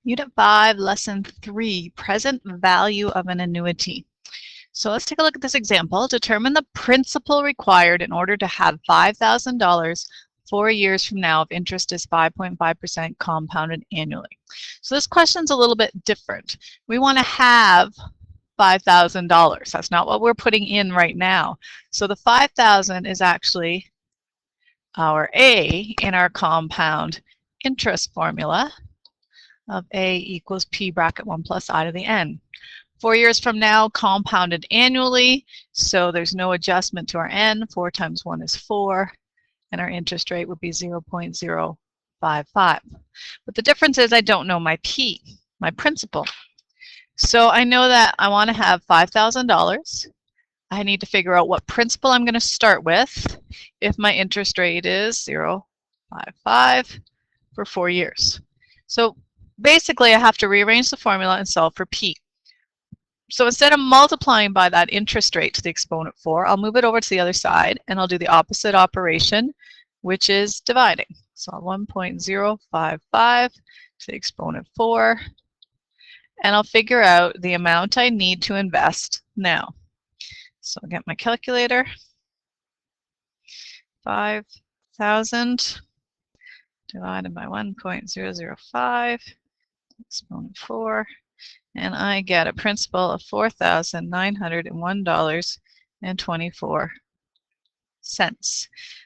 Unit 5, Lesson 3, Present Value of an Annuity. So let's take a look at this example. Determine the principal required in order to have $5,000 4 years from now if interest is 5.5% compounded annually. So this question's a little bit different. We want to have $5,000. That's not what we're putting in right now. So the 5,000 is actually our A in our compound interest formula of A equals P bracket 1 plus I to the N. 4 years from now, compounded annually, so there's no adjustment to our N. 4 times 1 is 4, and our interest rate would be 0.055. But the difference is I don't know my P, my principal. So I know that I want to have $5,000. I need to figure out what principal I'm going to start with if my interest rate is 0.55 for 4 years. So basically, I have to rearrange the formula and solve for P. So instead of multiplying by that interest rate to the exponent 4, I'll move it over to the other side, and I'll do the opposite operation, which is dividing. So 1.055 to the exponent 4, and I'll figure out the amount I need to invest now. So I'll get my calculator. 5,000 divided by 1.005. Exponent 4, and I get a principal of $4,901.24.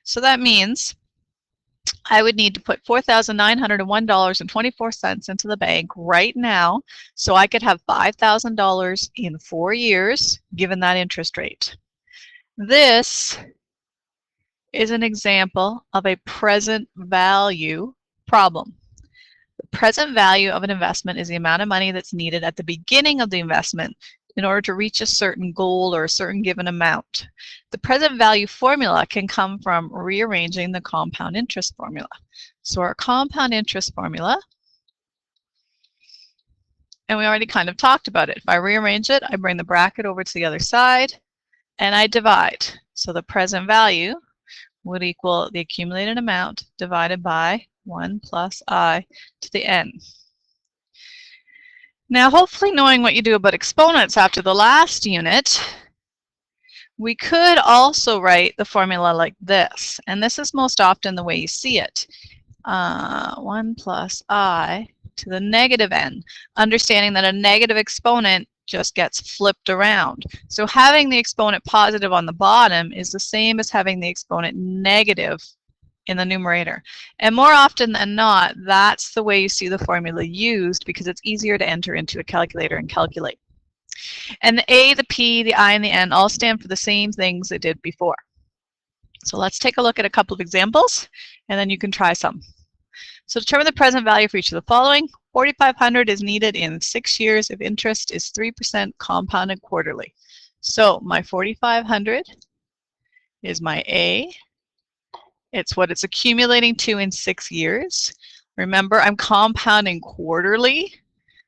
So that means I would need to put $4,901.24 into the bank right now so I could have $5,000 in 4 years given that interest rate. This is an example of a present value problem. The present value of an investment is the amount of money that's needed at the beginning of the investment in order to reach a certain goal or a certain given amount. The present value formula can come from rearranging the compound interest formula. So our compound interest formula, and we already kind of talked about it. If I rearrange it, I bring the bracket over to the other side and I divide. So the present value would equal the accumulated amount divided by 1 plus I to the N. Now, hopefully knowing what you do about exponents after the last unit, we could also write the formula like this. And this is most often the way you see it. 1 plus I to the negative N, understanding that a negative exponent just gets flipped around. So having the exponent positive on the bottom is the same as having the exponent negative in the numerator. And more often than not, that's the way you see the formula used because it's easier to enter into a calculator and calculate. And the A, the P, the I, and the N all stand for the same things they did before. So let's take a look at a couple of examples, and then you can try some. So determine the present value for each of the following. $4,500 is needed in 6 years if interest is 3% compounded quarterly. So my $4,500 is my A. It's what it's accumulating to in 6 years. Remember, I'm compounding quarterly.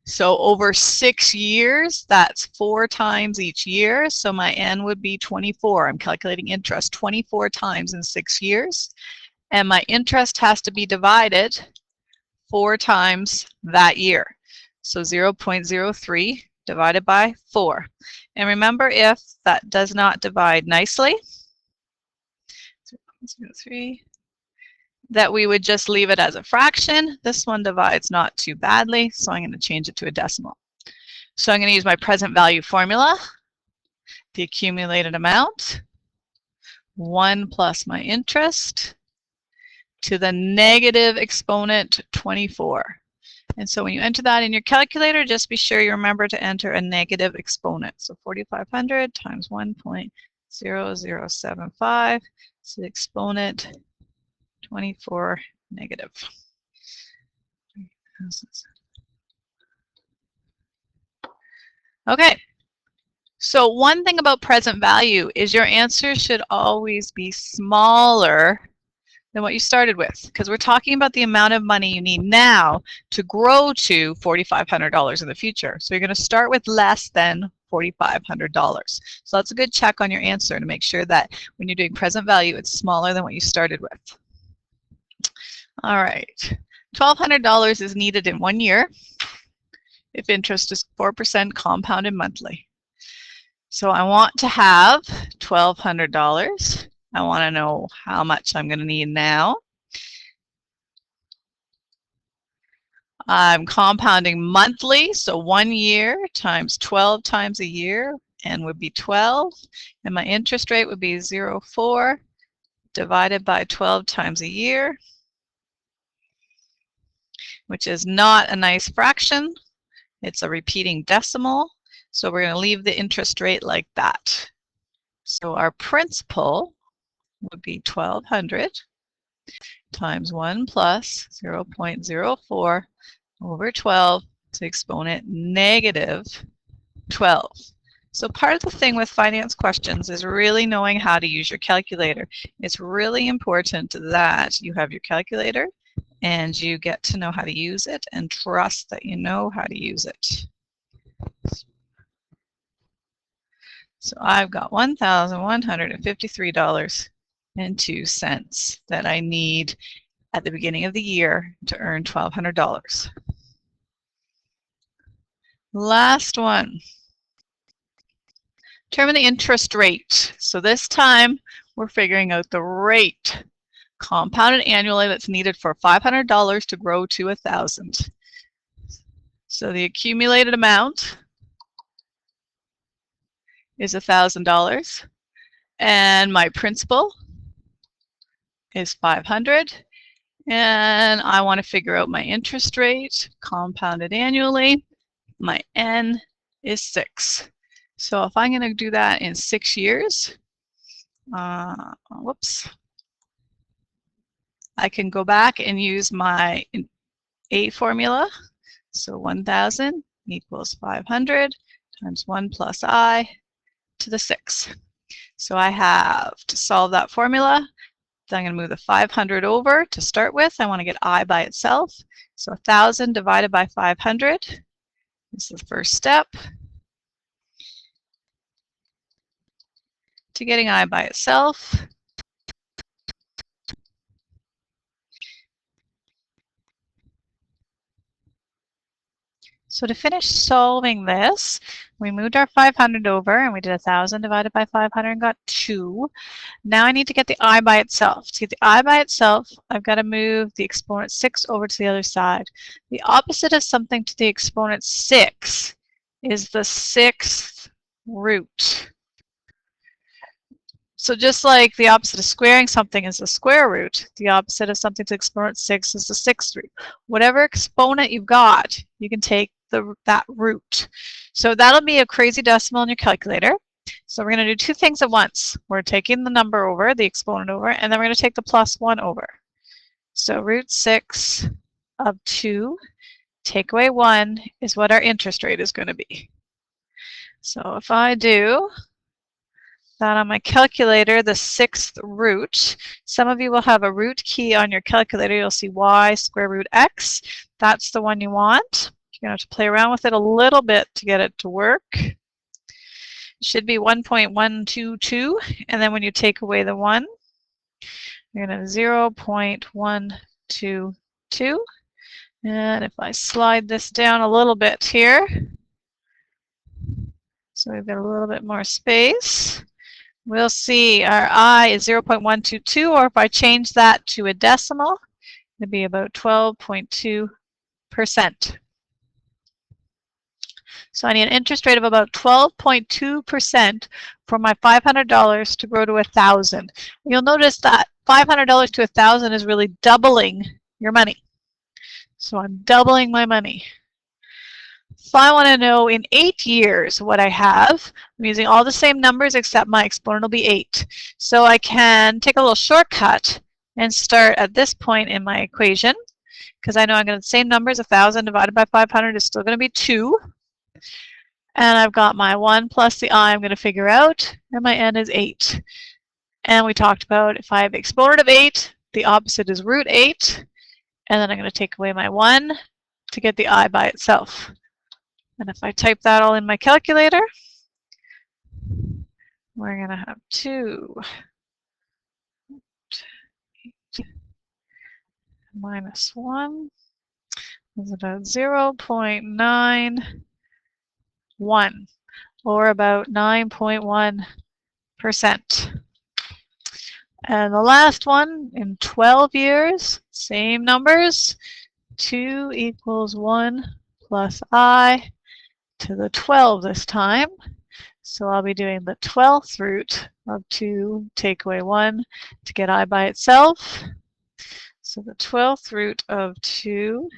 So over 6 years, that's 4 times each year. So my N would be 24. I'm calculating interest 24 times in 6 years. And my interest has to be divided 4 times that year. So 0.03 divided by 4. And remember, if that does not divide nicely, 0.03, that we would just leave it as a fraction. This one divides not too badly, so I'm going to change it to a decimal. So I'm going to use my present value formula, the accumulated amount, 1 plus my interest, to the negative exponent 24. And so when you enter that in your calculator, just be sure you remember to enter a negative exponent. So 4,500 times 1.0075 to the exponent 24 negative. Okay, so one thing about present value is your answer should always be smaller than what you started with, because we're talking about the amount of money you need now to grow to $4,500 in the future. So you're going to start with less than $4,500. So that's a good check on your answer to make sure that when you're doing present value, it's smaller than what you started with. All right, $1,200 is needed in 1 year if interest is 4% compounded monthly. So I want to have $1,200. I want to know how much I'm going to need now. I'm compounding monthly, so 1 year times 12 times a year, and would be 12. And my interest rate would be 0.04 divided by 12 times a year, which is not a nice fraction. It's a repeating decimal. So we're going to leave the interest rate like that. So our principal would be 1,200 times 1 plus 0.04 over 12 to exponent negative 12. So part of the thing with finance questions is really knowing how to use your calculator. It's really important that you have your calculator and you get to know how to use it and trust that you know how to use it. So I've got $1,153.02 that I need at the beginning of the year to earn $1,200. Last one. Determine the interest rate. So this time we're figuring out the rate compounded annually that's needed for $500 to grow to $1,000. So the accumulated amount is $1,000 and my principal is $500, and I want to figure out my interest rate compounded annually. My N is 6. So if I'm going to do that in 6 years, whoops, I can go back and use my A formula. So 1,000 equals 500 times 1 plus I to the 6. So I have to solve that formula. So I'm going to move the 500 over to start with. I want to get I by itself. So 1,000 divided by 500 is the first step to getting I by itself. So to finish solving this, we moved our 500 over and we did 1,000 divided by 500 and got 2. Now I need to get the I by itself. To get the I by itself, I've got to move the exponent 6 over to the other side. The opposite of something to the exponent 6 is the 6th root. So just like the opposite of squaring something is the square root, the opposite of something to the exponent 6 is the 6th root. Whatever exponent you've got, you can take that root. So that'll be a crazy decimal in your calculator. So we're going to do two things at once. We're taking the number over, the exponent over, and then we're going to take the plus 1 over. So root 6 of 2, take away 1, is what our interest rate is going to be. So if I do that on my calculator, the 6th root, some of you will have a root key on your calculator. You'll see y square root x. That's the one you want. You're going to have to play around with it a little bit to get it to work. It should be 1.122, and then when you take away the 1, you're going to have 0.122. And if I slide this down a little bit here, so we've got a little bit more space, we'll see our I is 0.122, or if I change that to a decimal, it'd be about 12.2%. So I need an interest rate of about 12.2% for my $500 to grow to $1,000. You'll notice that $500 to $1,000 is really doubling your money. So I'm doubling my money. If I want to know in 8 years what I have, I'm using all the same numbers except my exponent will be 8. So I can take a little shortcut and start at this point in my equation, because I know I'm going to the same numbers. 1,000 divided by 500 is still going to be 2. And I've got my 1 plus the I I'm going to figure out, and my N is 8. And we talked about if I have exponent of 8, the opposite is root 8. And then I'm going to take away my 1 to get the I by itself. And if I type that all in my calculator, we're going to have 2 minus 1 is about 0.91, or about 9.1%. And the last one, in 12 years, same numbers, 2 equals 1 plus I to the 12 this time. So I'll be doing the 12th root of 2, take away 1 to get I by itself. So the 12th root of 2,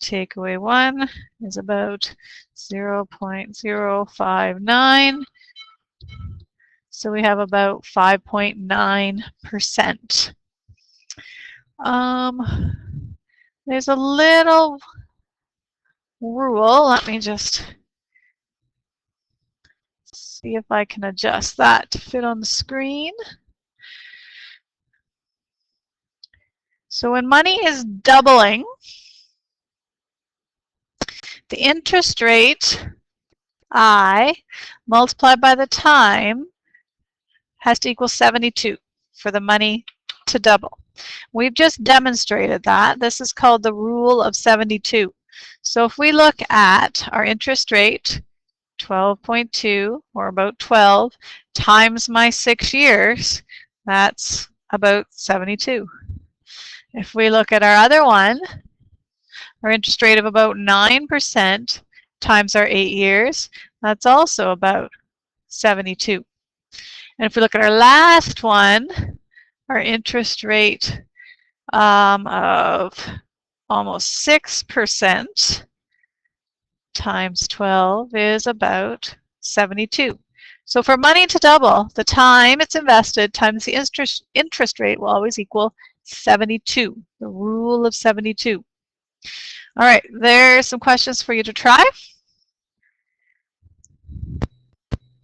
take away 1 is about 0.059. So we have about 5.9%. There's a little rule. Let me just see if I can adjust that to fit on the screen. So when money is doubling, the interest rate, I, multiplied by the time, has to equal 72 for the money to double. We've just demonstrated that. This is called the rule of 72. So if we look at our interest rate, 12.2, or about 12, times my 6 years, that's about 72. If we look at our other one, our interest rate of about 9% times our 8 years, that's also about 72. And if we look at our last one, our interest rate of almost 6% times 12 is about 72. So for money to double, the time it's invested times the interest rate will always equal 72, the rule of 72. All right, there's some questions for you to try.